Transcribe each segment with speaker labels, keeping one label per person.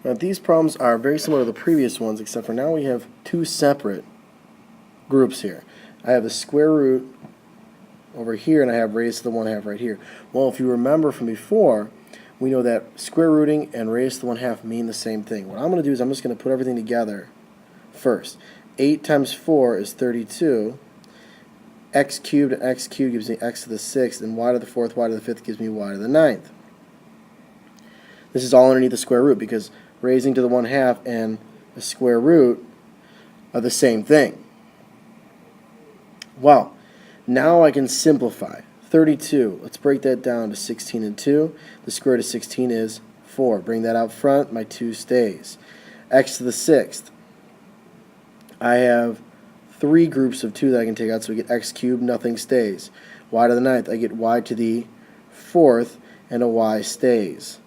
Speaker 1: Now, these problems are very similar to the previous ones, except for now we have two separate groups here. I have the square root over here, and I have raised to the 1/2 right here. Well, if you remember from before, we know that square rooting and raised to the 1/2 mean the same thing. What I'm going to do is I'm just going to put everything together first. 8 times 4 is 32. X cubed and x cubed gives me x to the 6th, and y to the 4th, y to the 5th gives me y to the 9th. This is all underneath the square root because raising to the 1/2 and the square root are the same thing. Well, now I can simplify. 32, let's break that down to 16 and 2. The square root of 16 is 4. Bring that out front, my 2 stays. X to the 6th. I have 3 groups of 2 that I can take out, so we get x cubed, nothing stays. Y to the 9th, I get y to the 4th, and a y stays.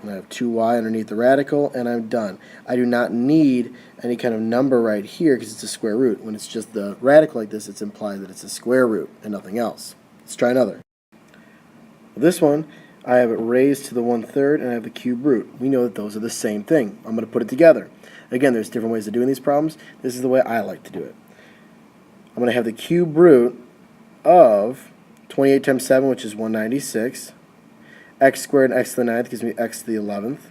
Speaker 1: And I have 2y underneath the radical, and I'm done. I do not need any kind of number right here because it's a square root. When it's just the radical like this, it's implied that it's a square root and nothing else. Let's try another. This one, I have it raised to the 1/3, and I have the cube root. We know that those are the same thing. I'm going to put it together. Again, there's different ways of doing these problems. This is the way I like to do it. I'm going to have the cube root of 28 times 7, which is 196. X squared and x to the 9th gives me x to the 11th.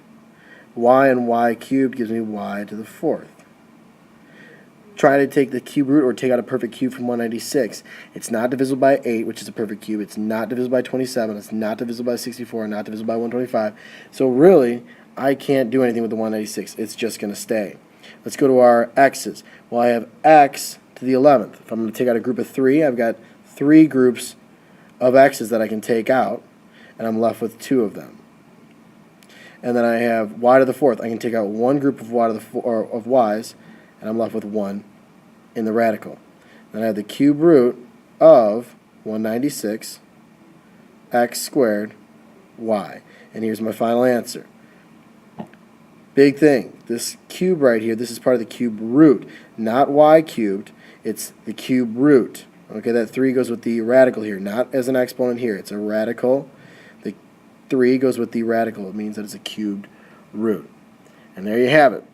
Speaker 1: Y and y cubed gives me y to the 4th. Try to take the cube root or take out a perfect cube from 196. It's not divisible by 8, which is a perfect cube. It's not divisible by 27. It's not divisible by 64. Not divisible by 125. So really, I can't do anything with the 196. It's just going to stay. Let's go to our x's. Well, I have x to the 11th. If I'm going to take out a group of 3, I've got 3 groups of x's that I can take out, and I'm left with 2 of them. And then I have y to the 4th. I can take out 1 group of of y's, and I'm left with 1 in the radical. Then I have the cube root of 196 x squared y. And here's my final answer. Big thing, this cube right here, this is part of the cube root, not y cubed, it's the cube root. Okay, that 3 goes with the radical here, not as an exponent here, it's a radical. The 3 goes with the radical, it means that it's a cubed root. And there you have it.